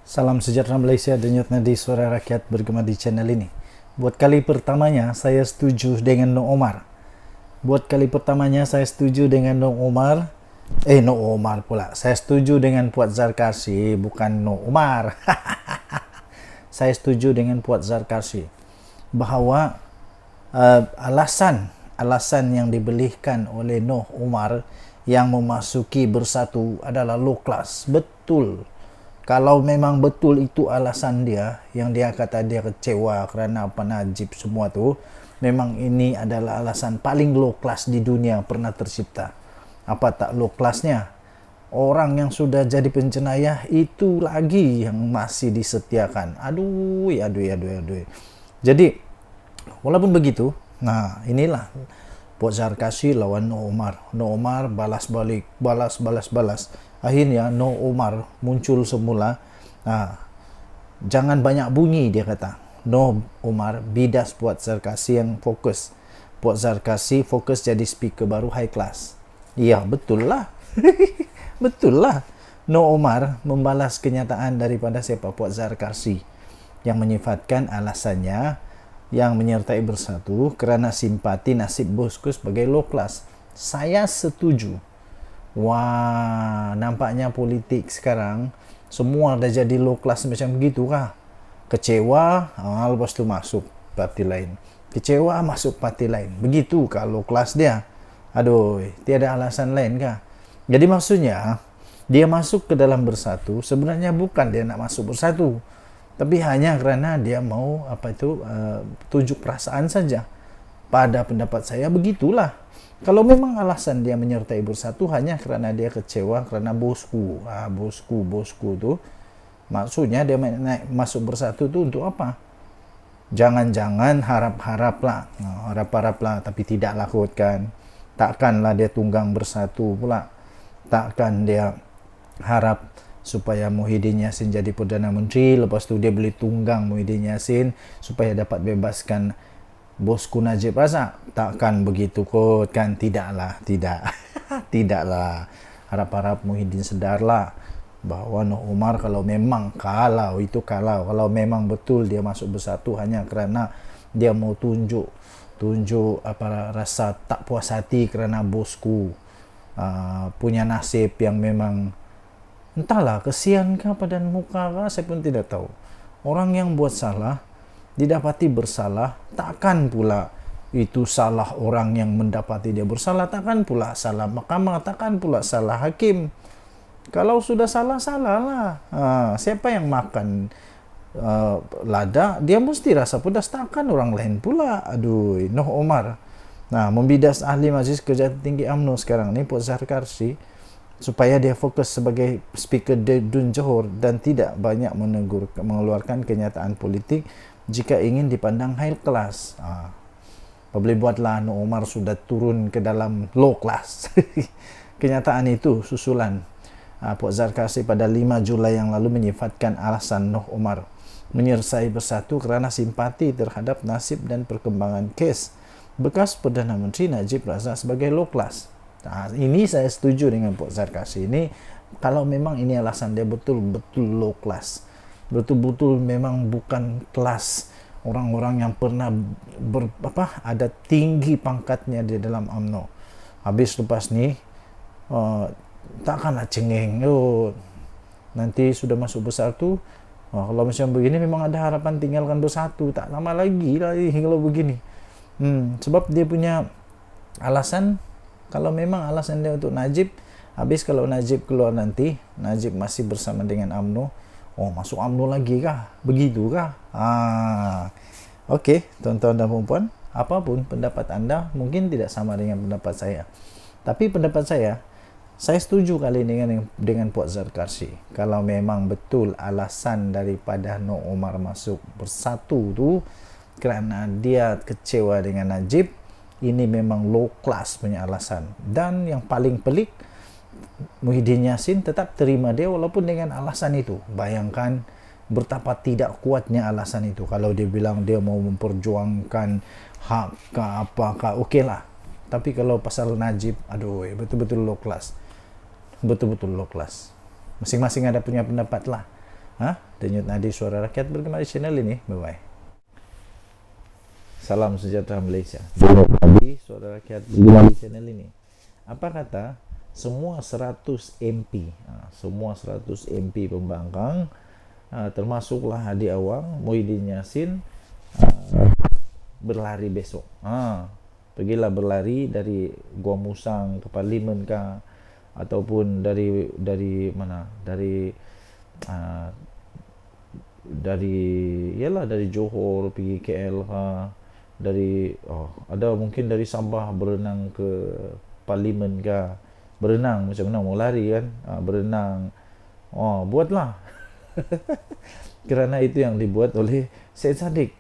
Salam sejahtera Malaysia, denyut nadi suara rakyat bergema di channel ini. Buat kali pertamanya saya setuju dengan Noh Omar. Noh Omar pula. Saya setuju dengan Puan Zarkarsy, bukan Noh Omar. Saya setuju dengan Puan Zarkarsy bahawa alasan yang dibelihkan oleh Noh Omar yang memasuki Bersatu adalah low class. Betul. Kalau memang betul itu alasan dia, yang dia kata dia kecewa kerana apa Najib semua tu, memang ini adalah alasan paling low class di dunia pernah tercipta. Apa tak low classnya? Orang yang sudah jadi penjenayah itu lagi yang masih disetiakan. Aduh. Jadi, walaupun begitu, nah inilah Puan Zarkarsy lawan Noh Omar. Noh Omar balas balik, balas. Akhirnya Noh Omar muncul semula. Jangan banyak bunyi, dia kata. Noh Omar bidas Puan Zarkarsy yang fokus. Puan Zarkarsy fokus jadi speaker baru high class. Ya, betul lah. Betul lah. Noh Omar membalas kenyataan daripada siapa? Puan Zarkarsy yang menyifatkan alasannya yang menyertai Bersatu kerana simpati nasib bosku sebagai low class. Saya setuju. Wah, nampaknya politik sekarang semua dah jadi low class macam begitu kah? Kecewa, lepas tu masuk parti lain. Kecewa, masuk parti lain. Begitu kah low class dia? Aduh, tiada alasan lain kah? Jadi maksudnya, dia masuk ke dalam Bersatu, sebenarnya bukan dia nak masuk Bersatu, tapi hanya kerana dia mau tunjuk perasaan saja. Pada pendapat saya begitulah. Kalau memang alasan dia menyertai Bersatu hanya kerana dia kecewa kerana bosku tu, maksudnya dia masuk Bersatu tu untuk apa? Jangan-jangan harap-haraplah, tapi tidaklah kot kan. Takkanlah dia tunggang Bersatu pula. Takkan dia harap supaya Muhyiddin Yassin jadi Perdana Menteri, lepas tu dia boleh tunggang Muhyiddin Yassin supaya dapat bebaskan bosku Najib Razak. Takkan begitu kot kan? Tidaklah. Harap-harap Muhyiddin sedarlah bahawa Noh Omar kalau memang betul dia masuk Bersatu hanya kerana dia mau tunjuk rasa tak puas hati kerana bosku punya nasib yang memang entahlah, kesian kah padan muka kah, saya pun tidak tahu. Orang yang buat salah didapati bersalah, takkan pula itu salah orang yang mendapati dia bersalah, takkan pula salah mahkamah, takkan pula salah hakim. Kalau sudah salah, salahlah. Siapa yang makan lada, dia mesti rasa pedas, takkan orang lain pula. Aduh, Noh Omar. Nah, membidas ahli Majlis Kerja Tinggi UMNO sekarang ni, Puan Zarkarsy, supaya dia fokus sebagai speaker Dun Johor dan tidak banyak mengeluarkan kenyataan politik jika ingin dipandang high class. Boleh buatlah Noh Omar sudah turun ke dalam low class. Kenyataan itu susulan Puan Zarkarsy pada 5 Julai yang lalu menyifatkan alasan Noh Omar menyertai Bersatu kerana simpati terhadap nasib dan perkembangan kes bekas Perdana Menteri Najib Razak sebagai low class. Ini saya setuju dengan Puan Zarkarsy. Ini kalau memang ini alasan dia betul-betul low class, betul-betul memang bukan kelas orang-orang yang pernah ada tinggi pangkatnya di dalam UMNO. Habis lepas ni takkanlah cengeng. Nanti sudah masuk Bersatu, kalau macam begini memang ada harapan tinggalkan Bersatu. Tak lama lagi lah kalau begini. Sebab dia punya alasan. Kalau memang alasan dia untuk Najib, habis kalau Najib keluar nanti, Najib masih bersama dengan UMNO, masuk UMNO lagi kah? Begitu kah? Okey, tuan-tuan dan puan-puan, apapun pendapat anda mungkin tidak sama dengan pendapat saya. Tapi pendapat saya setuju kali ini dengan Puan Zarkarsy. Kalau memang betul alasan daripada Noh Omar masuk Bersatu tu kerana dia kecewa dengan Najib, ini memang low class punya alasan. Dan yang paling pelik, Muhyiddin Yassin tetap terima dia walaupun dengan alasan itu. Bayangkan Betapa tidak kuatnya alasan itu. Kalau dia bilang dia mau memperjuangkan hak ke apakah, oke lah. Tapi kalau pasal Najib, aduh, betul-betul low class. Betul-betul low class. Masing-masing ada punya pendapat lah. Denyut nadi suara rakyat bergema di channel ini. Bye-bye. Salam sejahtera Malaysia. Denyut nadi suara rakyat bergema di channel ini. Apa kata semua 100 MP, semua 100 MP Pembangkang, termasuklah Hadi Awang, Muhyiddin Yassin, berlari besok. Pergilah berlari dari Gua Musang ke Parlimen kah, ataupun dari mana? Dari Johor pergi KL kah, ada mungkin dari Sabah berenang ke Parlimen kah. Berenang macam mana mau lari kan? Berenang. Buatlah. Kerana itu yang dibuat oleh Syed Saddiq.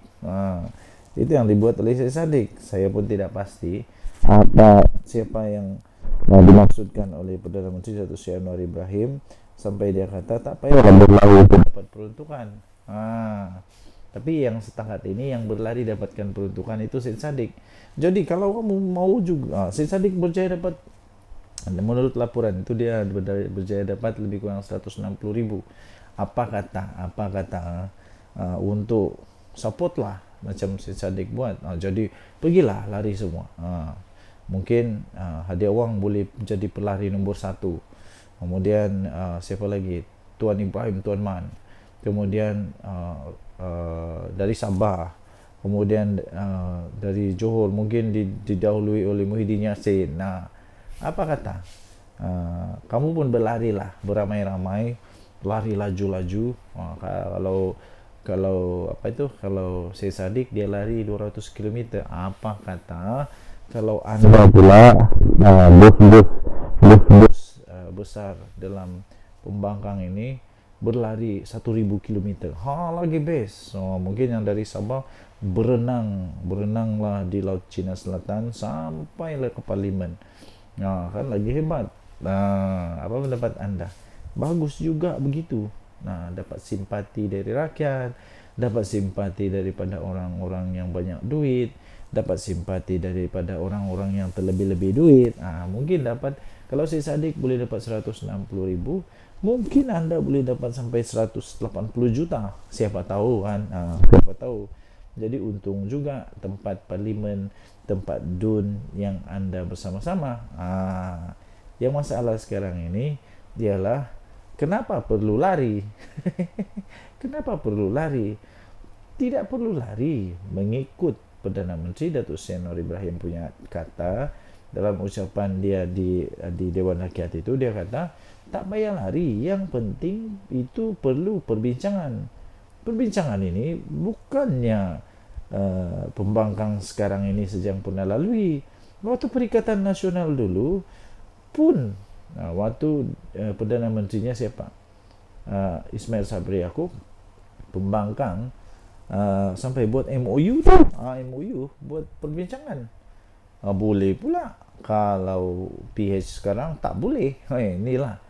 Itu yang dibuat oleh Syed Saddiq. Saya pun tidak pasti siapa yang dimaksudkan oleh Perdana Menteri Datuk Seri Anwar Ibrahim sampai dia kata tak payah berlari dapat peruntukan. Tapi yang setakat ini yang berlari dapatkan peruntukan itu Syed Saddiq. Jadi kalau kamu mau juga, Syed Saddiq berjaya dapat, menurut laporan itu dia berjaya dapat lebih kurang 160,000. Apa kata untuk support lah macam Syed Saddiq buat. Jadi pergilah lari semua. Mungkin Hadi Awang boleh jadi pelari nombor 1. Kemudian siapa lagi? Tuan Ibrahim Tuan Man. Kemudian dari Sabah. Kemudian dari Johor mungkin didahului oleh Muhyiddin Yassin. Apa kata? Kamu pun berlarilah beramai-ramai, lari laju-laju. Kalau Syed Saddiq dia lari 200 km. Apa kata kalau Anda pula bos besar dalam Pembangkang ini berlari 1,000 km, lagi best. Mungkin yang dari Sabah berenanglah di Laut Cina Selatan sampailah ke Parlimen. Kan lagi hebat. Apa pendapat Anda? Bagus juga begitu. Dapat simpati dari rakyat, dapat simpati daripada orang-orang yang banyak duit, dapat simpati daripada orang-orang yang terlebih-lebih duit. Mungkin dapat, kalau Syed Saddiq boleh dapat 160,000, mungkin Anda boleh dapat sampai 180 juta. Siapa tahu kan? Siapa tahu. Jadi untung juga tempat Parlimen, tempat DUN yang Anda bersama-sama. Yang masalah sekarang ini ialah kenapa perlu lari? Kenapa perlu lari? Tidak perlu lari mengikut Perdana Menteri Datuk Seri Anwar Ibrahim punya kata dalam ucapan dia di Dewan Rakyat itu. Dia kata tak payah lari, yang penting itu perlu perbincangan. Perbincangan ini bukannya Pembangkang sekarang ini sejak pernah lalui. Waktu Perikatan Nasional dulu pun, waktu Perdana Menterinya siapa? Ismail Sabri Yaakob, Pembangkang sampai buat MOU tu. MOU buat perbincangan. Boleh pula. Kalau PH sekarang tak boleh. Inilah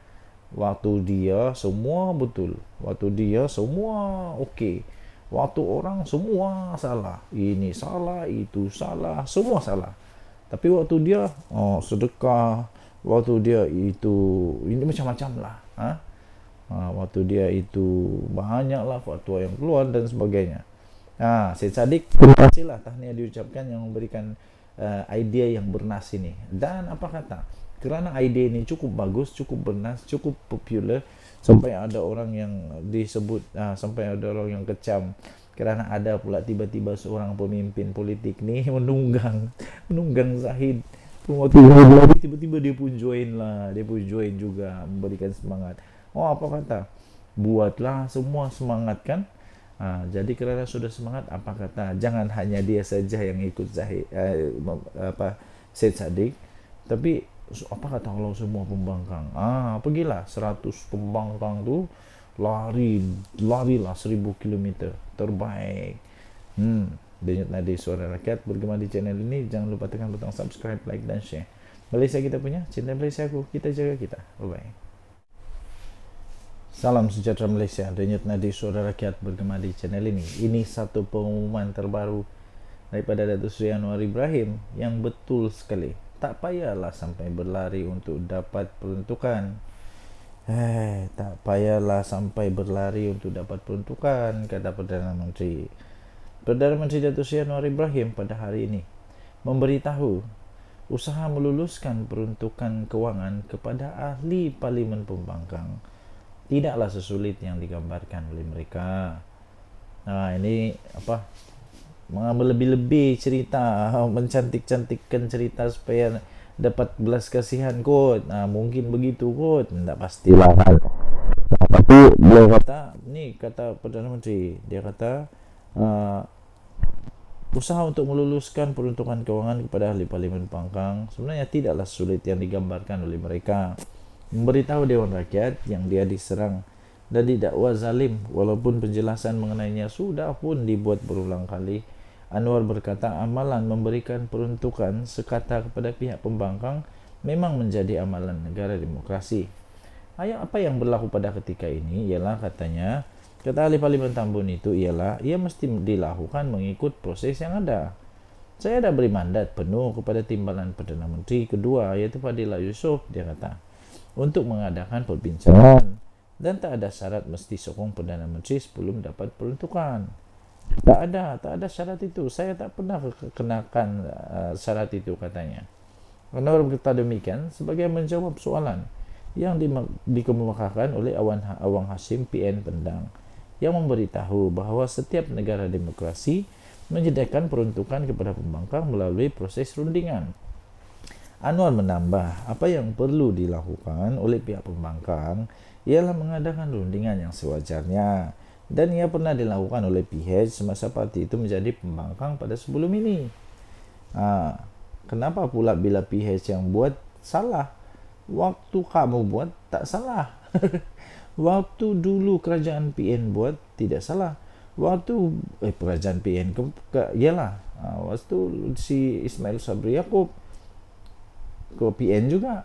waktu dia semua betul, waktu dia semua okey, waktu orang semua salah, ini salah, itu salah, semua salah. Tapi waktu dia sedekah, waktu dia itu ini macam-macam lah. Waktu dia itu banyaklah fatwa yang keluar dan sebagainya. Syed Saddiq, terima kasihlah tahniah diucapkan yang memberikan idea yang bernas ini. Dan apa kata? Kerana idea ini cukup bagus, cukup bernas, cukup popular, sampai ada orang yang disebut, sampai ada orang yang kecam kerana ada pula tiba-tiba seorang pemimpin politik ni menunggang Zahid. Tiba-tiba dia pun join juga, memberikan semangat. Apa kata? Buatlah semua semangat kan? Jadi kerana sudah semangat, apa kata? Jangan hanya dia saja yang ikut Zahid, Syed Saddiq, tapi apa kata kalau semua Pembangkang? Pergilah 100 Pembangkang tu larilah 1,000 km terbaik. Denyut nadi suara rakyat bergema di channel ini. Jangan lupa tekan butang subscribe, like dan share. Malaysia kita punya, cinta Malaysia aku, kita jaga kita. Bye bye. Salam sejahtera Malaysia, denyut nadi suara rakyat bergema di channel ini. Ini satu pengumuman terbaru daripada Datuk Seri Anwar Ibrahim yang betul sekali. Tak payahlah sampai berlari untuk dapat peruntukan. Tak payahlah sampai berlari untuk dapat peruntukan, kata Perdana Menteri. Perdana Menteri Datuk Seri Anwar Ibrahim pada hari ini memberitahu usaha meluluskan peruntukan kewangan kepada ahli Parlimen Pembangkang tidaklah sesulit yang digambarkan oleh mereka. Ini mengambil lebih-lebih cerita, mencantik-cantikkan cerita supaya dapat belas kasihan kot. Mungkin begitu kot, tidak pastilah kan. Tapi beliau kata, ni kata Perdana Menteri, dia kata usaha untuk meluluskan peruntukan kewangan kepada ahli Parlimen Pembangkang sebenarnya tidaklah sulit yang digambarkan oleh mereka. Memberitahu Dewan Rakyat yang dia diserang dan didakwa zalim walaupun penjelasan mengenainya sudah pun dibuat berulang kali. Anwar berkata amalan memberikan peruntukan sekata kepada pihak pembangkang memang menjadi amalan negara demokrasi. Apa yang berlaku pada ketika ini ialah katanya, kata ahli Parlimen Tambun itu ialah ia mesti dilakukan mengikut proses yang ada. Saya dah beri mandat penuh kepada timbalan Perdana Menteri kedua iaitu Fadilah Yusof, dia kata, untuk mengadakan perbincangan dan tak ada syarat mesti sokong Perdana Menteri sebelum dapat peruntukan. Tak ada syarat itu. Saya tak pernah kenakan syarat itu, katanya. Anwar berkata demikian sebagai menjawab soalan yang dikemukakan oleh Awang Hashim PN Pendang yang memberitahu bahawa setiap negara demokrasi menyediakan peruntukan kepada pembangkang melalui proses rundingan. Anwar menambah, apa yang perlu dilakukan oleh pihak pembangkang ialah mengadakan rundingan yang sewajarnya dan ia pernah dilakukan oleh PH semasa parti itu menjadi pembangkang pada sebelum ini. Kenapa pula bila PH yang buat salah? Waktu kamu buat tak salah. Waktu dulu kerajaan PN buat tidak salah. Waktu kerajaan PN ialah waktu si Ismail Sabri Yaakob ke PN juga,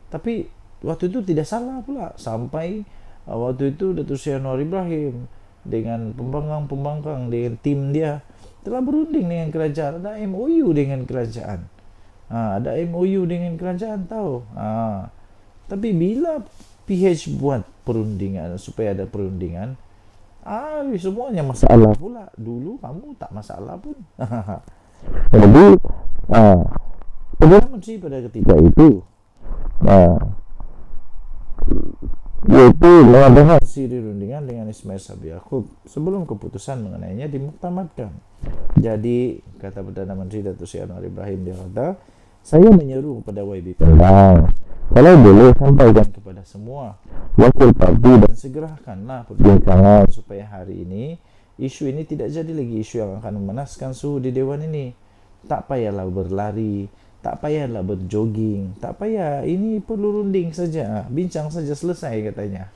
tapi waktu itu tidak salah pula sampai waktu itu Datuk Seri Anwar Ibrahim dengan pembangkang dengan tim dia telah berunding dengan kerajaan, ada MOU dengan kerajaan, tahu. Tapi bila PH buat perundingan supaya ada perundingan, semuanya masalah pula. Dulu kamu tak masalah pun. Jadi Perdana Menteri pada ketika itu yaitu mengadakan siri rundingan dengan Ismail Sabri Yaakob sebelum keputusan mengenainya dimuktamadkan. Jadi kata Perdana Menteri Datuk Seri Anwar Ibrahim, dia kata, saya menyeru kepada YB Pendang kalau boleh sampaikan kepada semua wakil parti dan segerakanlah perbincangan supaya hari ini isu ini tidak jadi lagi isu yang akan memanaskan suhu di Dewan ini. Tak payahlah berlari, tak payahlah berjogging, tak payah, ini perlu runding saja, bincang saja selesai, katanya.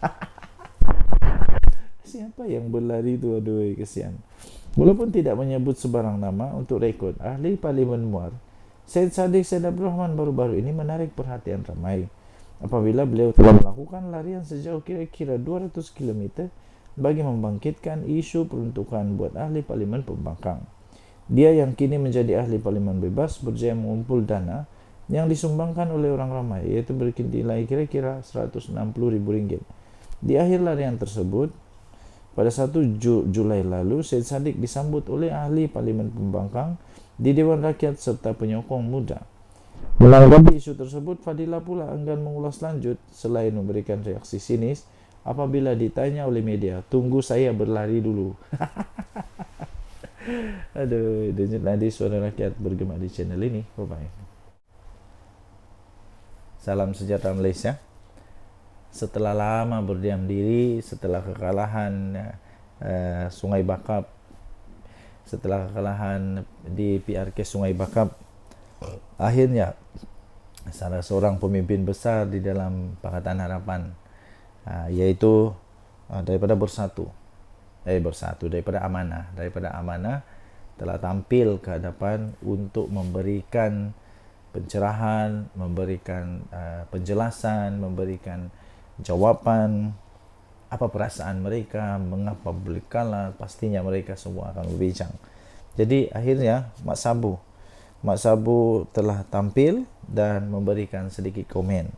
Siapa yang berlari itu? Aduh, kesian. Walaupun tidak menyebut sebarang nama untuk rekod, ahli Parlimen Muar Syed Saddiq Syed Abdul Rahman baru-baru ini menarik perhatian ramai apabila beliau telah melakukan larian sejauh kira-kira 200 km bagi membangkitkan isu peruntukan buat ahli Parlimen Pembangkang. Dia yang kini menjadi ahli Parlimen bebas berjaya mengumpul dana yang disumbangkan oleh orang ramai, iaitu bernilai kira-kira RM160,000. Di akhir larian tersebut, pada 1 Julai lalu, Syed Saddiq disambut oleh ahli Parlimen Pembangkang di Dewan Rakyat serta penyokong muda. Menanggapi isu tersebut, Fadilah pula enggan mengulas lanjut selain memberikan reaksi sinis apabila ditanya oleh media, tunggu saya berlari dulu. Aduh, denyut nadi suara rakyat bergema di channel ini. Bye-bye. Salam sejahtera Malaysia. Setelah lama berdiam diri, setelah kekalahan Sungai Bakap, setelah kekalahan di PRK Sungai Bakap, akhirnya salah seorang pemimpin besar di dalam Pakatan Harapan, yaitu daripada daripada Amanah telah tampil ke hadapan untuk memberikan pencerahan, memberikan penjelasan, memberikan jawapan apa perasaan mereka, mengapa beli kalah, pastinya mereka semua akan berbincang. Jadi akhirnya Mak Sabu telah tampil dan memberikan sedikit komen.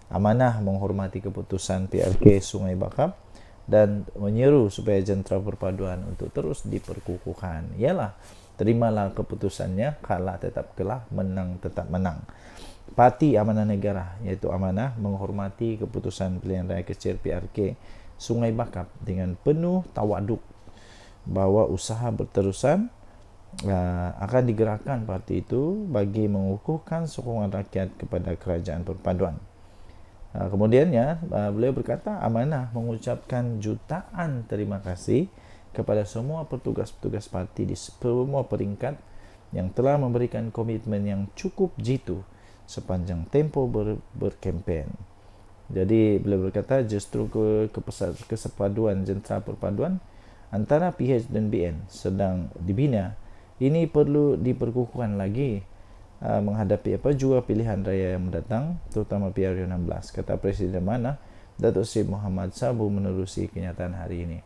Amanah menghormati keputusan PRK Sungai Bakap dan menyeru supaya jentera perpaduan untuk terus diperkukuhkan. Ialah, terimalah keputusannya, kalah tetap kalah, menang tetap menang. Parti Amanah Negara, iaitu Amanah, menghormati keputusan pilihan raya kecil PRK Sungai Bakap dengan penuh tawaduk bahawa usaha berterusan akan digerakkan parti itu bagi mengukuhkan sokongan rakyat kepada kerajaan perpaduan. Kemudiannya beliau berkata, Amanah mengucapkan jutaan terima kasih kepada semua petugas-petugas parti di semua peringkat yang telah memberikan komitmen yang cukup jitu sepanjang tempoh berkempen. Jadi beliau berkata justru kesepaduan jentera perpaduan antara PH dan BN sedang dibina. Ini perlu diperkukuhkan lagi menghadapi juga pilihan raya yang mendatang, terutama PR16, kata Presiden Amanah Datuk Seri Muhammad Sabu menerusi kenyataan hari ini.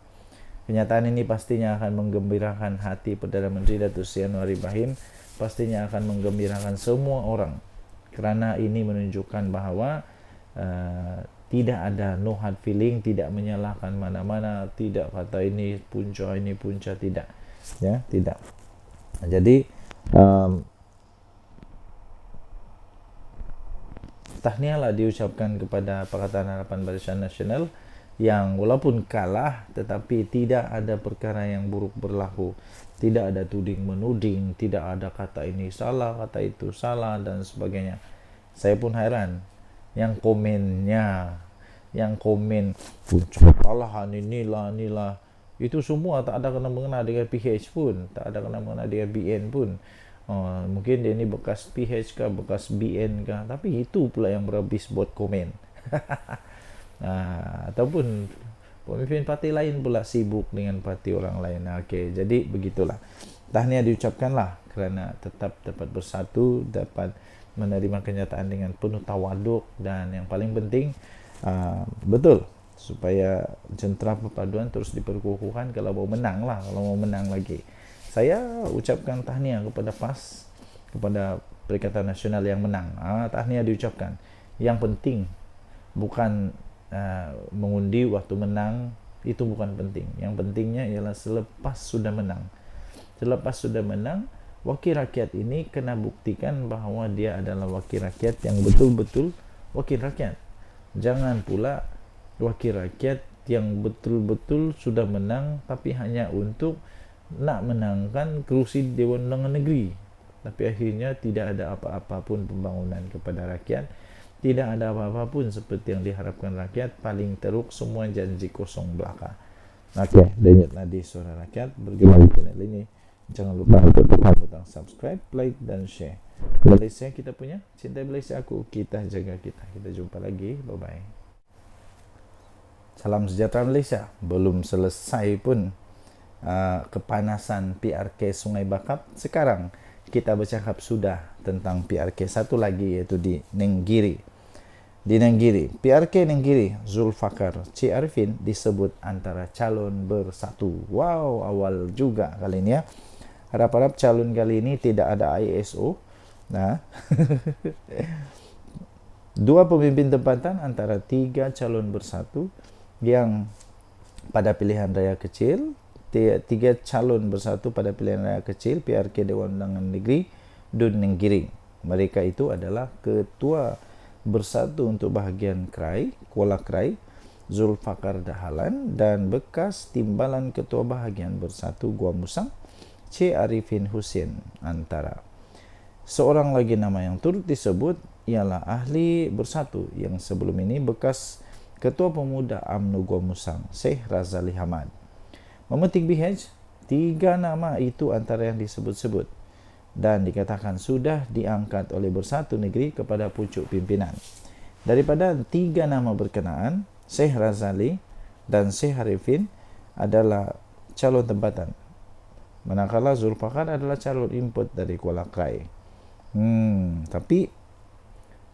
Kenyataan ini pastinya akan menggembirakan hati Perdana Menteri Datuk Seri Anwar Ibrahim, pastinya akan menggembirakan semua orang, kerana ini menunjukkan bahawa tidak ada no hard feeling, tidak menyalahkan mana-mana, tidak kata ini punca, tidak, ya, tidak. Jadi tahniahlah diucapkan kepada Pakatan Harapan Barisan Nasional yang walaupun kalah tetapi tidak ada perkara yang buruk berlaku, tidak ada tuding menuding, tidak ada kata ini salah, kata itu salah dan sebagainya. Saya pun heran yang komen kalahan inilah itu semua tak ada kena-mengena dengan PH pun, tak ada kena-mengena dengan BN pun. Mungkin dia ni bekas PH kah, bekas BN kah, tapi itu pula yang berhabis buat komen. Ataupun pemimpin parti lain pula sibuk dengan parti orang lain. Okey, jadi begitulah. Tahniah diucapkanlah kerana tetap dapat bersatu, dapat menerima kenyataan dengan penuh tawaduk, dan yang paling penting betul supaya jentera perpaduan terus diperkukuhkan. Kalau mau menang lagi. Saya ucapkan tahniah kepada PAS, kepada Perikatan Nasional yang menang. Tahniah diucapkan. Yang penting bukan mengundi waktu menang, itu bukan penting. Yang pentingnya ialah selepas sudah menang. Selepas sudah menang, wakil rakyat ini kena buktikan bahawa dia adalah wakil rakyat yang betul-betul wakil rakyat. Jangan pula wakil rakyat yang betul-betul sudah menang tapi hanya untuk nak menangkan kerusi Dewan Undangan Negeri, tapi akhirnya tidak ada apa-apa pun pembangunan kepada rakyat, tidak ada apa-apa pun seperti yang diharapkan rakyat. Paling teruk semua janji kosong belaka. Okey, Denyut Nadi Suara Rakyat bergema di channel ini. Jangan lupa untuk tekan butang subscribe, like dan share. Malaysia kita punya, cinta Malaysia aku, kita jaga kita. Kita jumpa lagi, bye-bye. Salam sejahtera Malaysia. Belum selesai pun kepanasan PRK Sungai Bakap. Sekarang kita bercakap sudah tentang PRK satu lagi, iaitu di Nenggiri. Di Nenggiri, PRK Nenggiri, Zulfakar C. Arifin disebut antara calon bersatu. Wow, awal juga kali ini ya. Harap-harap calon kali ini tidak ada ISO. Dua pemimpin tempatan antara tiga calon bersatu yang pada pilihan raya kecil, tiga calon bersatu pada pilihan raya kecil PRK Dewan Undangan Negeri Dun Nenggiri. Mereka itu adalah Ketua Bersatu untuk Bahagian Krai, Kuala Krai, Zulfakar Dahalan, dan bekas Timbalan Ketua Bahagian Bersatu Gua Musang, C. Arifin Hussein Antara. Seorang lagi nama yang turut disebut ialah ahli bersatu yang sebelum ini bekas Ketua Pemuda UMNO Gua Musang, Syekh Razali Hamad. Memetik BH, tiga nama itu antara yang disebut-sebut dan dikatakan sudah diangkat oleh Bersatu Negeri kepada pucuk pimpinan. Daripada tiga nama berkenaan, Syekh Razali dan Syekh Arifin adalah calon tempatan, manakala Zulfakar adalah calon input dari Kuala Krai. Tapi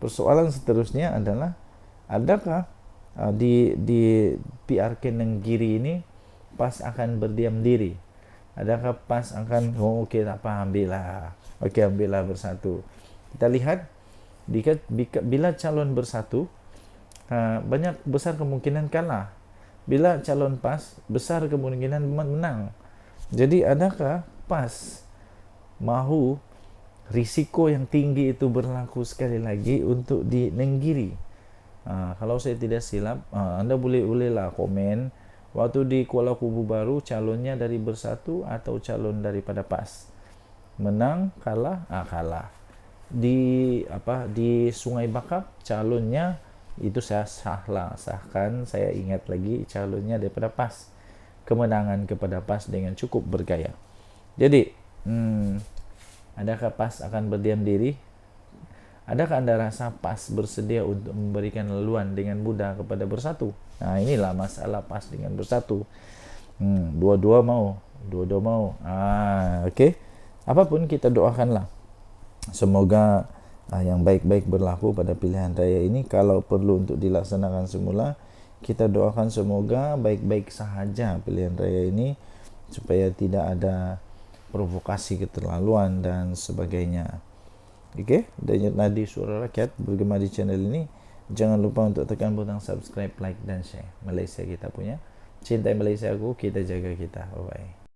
persoalan seterusnya adalah, adakah di PR Kenanggiri ini PAS akan berdiam diri? Adakah PAS akan okey tak apa, ambillah bersatu? Kita lihat bila calon bersatu, banyak besar kemungkinan kalah. Bila calon PAS, besar kemungkinan menang. Jadi adakah PAS mahu risiko yang tinggi itu berlaku sekali lagi untuk di Nenggiri? Kalau saya tidak silap, Anda bolehlah komen, waktu di Kuala Kubu Baru calonnya dari Bersatu atau calon daripada PAS? Menang, kalah? Kalah. Di Sungai Bakap calonnya itu saya sahkan, saya ingat lagi calonnya daripada PAS. Kemenangan kepada PAS dengan cukup bergaya. Jadi, adakah PAS akan berdiam diri? Adakah Anda rasa PAS bersedia untuk memberikan laluan dengan mudah kepada Bersatu? Nah, inilah masalah PAS dengan Bersatu. Dua-dua mau. Okey. Apapun kita doakanlah. Semoga yang baik-baik berlaku pada pilihan raya ini. Kalau perlu untuk dilaksanakan semula, kita doakan semoga baik-baik sahaja pilihan raya ini, supaya tidak ada provokasi keterlaluan dan sebagainya. Okey, Denyut Nadi Suara Rakyat bergema di channel ini. Jangan lupa untuk tekan butang subscribe, like dan share. Malaysia kita punya. Cintai Malaysia aku, kita jaga kita. Bye-bye.